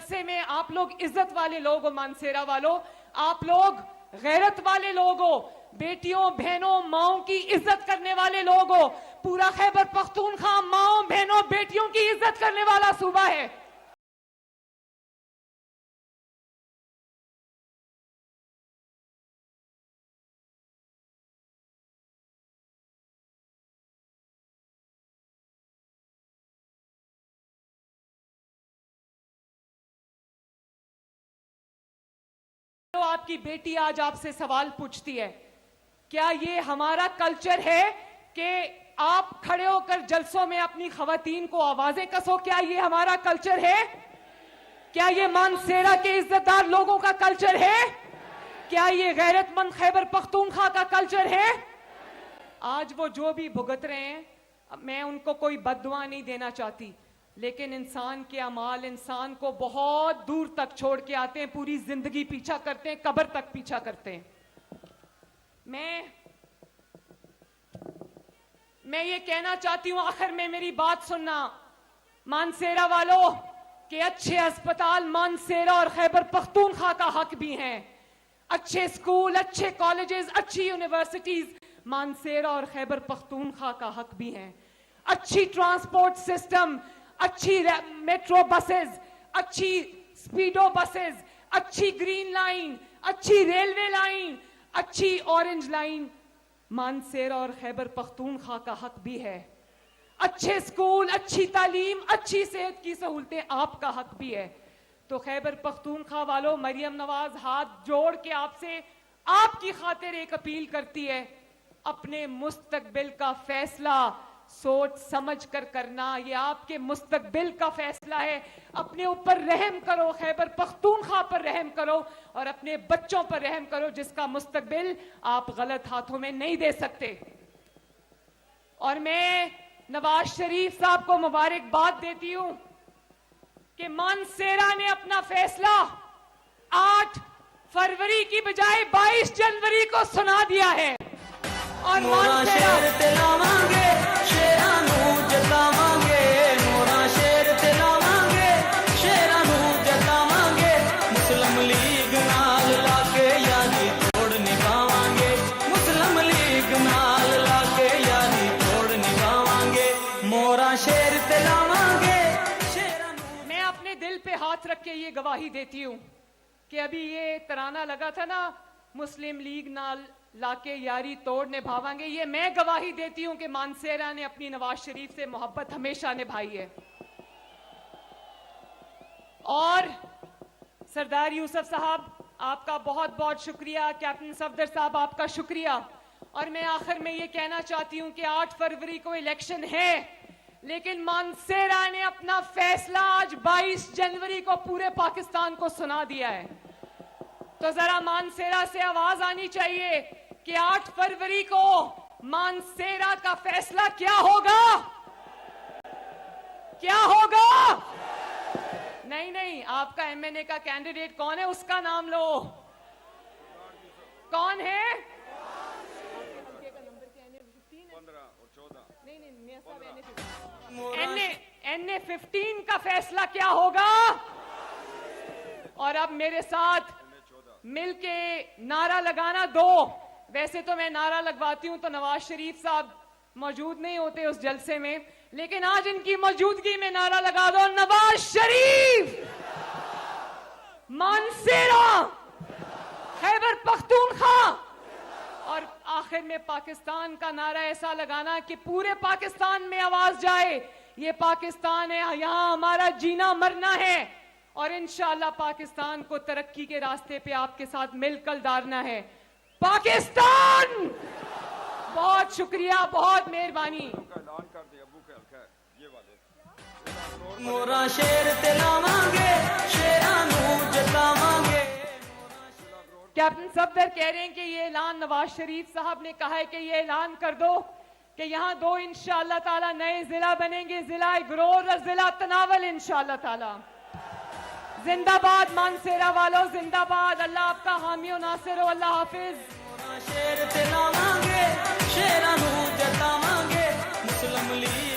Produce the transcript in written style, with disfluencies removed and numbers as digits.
جلسے میں آپ لوگ عزت والے لوگ ہو، مانسیرا والوں، آپ لوگ غیرت والے لوگ ہو، بیٹیوں بہنوں ماؤں کی عزت کرنے والے لوگ ہو. پورا خیبر پختونخوا ماؤں بہنوں بیٹیوں کی عزت کرنے والا صوبہ ہے. آپ کی بیٹی آج آپ سے سوال پوچھتی ہے، کیا یہ ہمارا کلچر ہے کہ آپ کھڑے ہو کر جلسوں میں اپنی خواتین کو آوازیں کسو؟ کیا یہ ہمارا کلچر ہے؟ کیا یہ مانسیرا کے عزت دار لوگوں کا کلچر ہے؟ کیا یہ غیرت مند خیبر پختونخوا کا کلچر ہے؟ آج وہ جو بھی بھگت رہے ہیں، میں ان کو کوئی بد دعا نہیں دینا چاہتی، لیکن انسان کے اعمال انسان کو بہت دور تک چھوڑ کے آتے ہیں، پوری زندگی پیچھا کرتے ہیں، قبر تک پیچھا کرتے ہیں. میں یہ کہنا چاہتی ہوں، آخر میں میری بات سننا مانسیرا والوں، کہ اچھے اسپتال مانسیرا اور خیبر پختونخوا کا حق بھی ہیں. اچھے اسکول، اچھے کالجز، اچھی یونیورسٹیز مانسیرا اور خیبر پختونخوا کا حق بھی ہیں. اچھی ٹرانسپورٹ سسٹم، اچھی میٹرو بسز، اچھی سپیڈو بسز، اچھی گرین لائن، اچھی ریلوے لائن، اچھی اورنج لائن مانسیرا اور خیبر پختونخوا کا حق بھی ہے. اچھے اسکول، اچھی تعلیم، اچھی صحت کی سہولتیں آپ کا حق بھی ہے. تو خیبر پختونخوا والوں، مریم نواز ہاتھ جوڑ کے آپ سے آپ کی خاطر ایک اپیل کرتی ہے، اپنے مستقبل کا فیصلہ سوچ سمجھ کر کرنا. یہ آپ کے مستقبل کا فیصلہ ہے. اپنے اوپر رحم کرو، خیبر پختونخوا پر رحم کرو اور اپنے بچوں پر رحم کرو، جس کا مستقبل آپ غلط ہاتھوں میں نہیں دے سکتے. اور میں نواز شریف صاحب کو مبارکباد دیتی ہوں کہ مانسیرا نے اپنا فیصلہ 8 فروری کی بجائے 22 جنوری کو سنا دیا ہے. اور مسلم لیگ نال لا کے یاری توڑ نبھاواں گے، مسلم لیگ نال لا کے یاری توڑ نبھاواں گے، مورا شیر تے لاواں گے. میں اپنے دل پہ ہاتھ رکھ کے یہ گواہی دیتی ہوں کہ ابھی یہ ترانہ لگا تھا نا، مسلم لیگ نال لا کے یاری توڑ نبھاواں گے، یہ میں گواہی دیتی ہوں کہ مانسیرا نے اپنی نواز شریف سے محبت ہمیشہ نبھائی ہے. اور سردار یوسف صاحب آپ کا بہت بہت شکریہ، کیپٹن صفدر صاحب آپ کا شکریہ. اور میں آخر میں یہ کہنا چاہتی ہوں کہ 8 فروری کو الیکشن ہے، لیکن مانسیرا نے اپنا فیصلہ آج 22 جنوری کو پورے پاکستان کو سنا دیا ہے. تو ذرا مانسیرا سے آواز آنی چاہیے کہ 8 فروری کو مانسیرا کا فیصلہ کیا ہوگا؟ کیا ہوگا؟ نہیں، آپ کا ایم این اے کا کینڈیڈیٹ کون ہے؟ اس کا نام لو. کون ہے؟ NA-15 کا فیصلہ کیا ہوگا؟ اور اب میرے ساتھ مل کے نعرہ لگانا دو. ویسے تو میں نعرہ لگواتی ہوں تو نواز شریف صاحب موجود نہیں ہوتے اس جلسے میں، لیکن آج ان کی موجودگی میں نعرہ لگا دو، نواز شریف، مانسیرا، خیبر پختونخوا. اور آخر میں پاکستان کا نعرہ ایسا لگانا کہ پورے پاکستان میں آواز جائے، یہ پاکستان ہے، یہاں ہمارا جینا مرنا ہے، اور انشاءاللہ پاکستان کو ترقی کے راستے پہ آپ کے ساتھ مل کر دارنا ہے. پاکستان! بہت شکریہ، بہت مہربانی. مورا شیر تے لاواں گے، شیرانو جتاواں گے. کیپٹن صفدر کہہ رہے ہیں کہ یہ اعلان نواز شریف صاحب نے کہا ہے کہ یہ اعلان کر دو کہ یہاں 2 انشاءاللہ تعالی نئے ضلع بنیں گے، ضلع گرور اور ضلع تناول انشاءاللہ تعالی. زندہ باد مانسیرا والوں، زندہ باد. اللہ آپ کا حامی و ناصر ہو. اللہ حافظ. شیر تے لاواں گے، شیرانو جتاواں گے، مسلم لیگ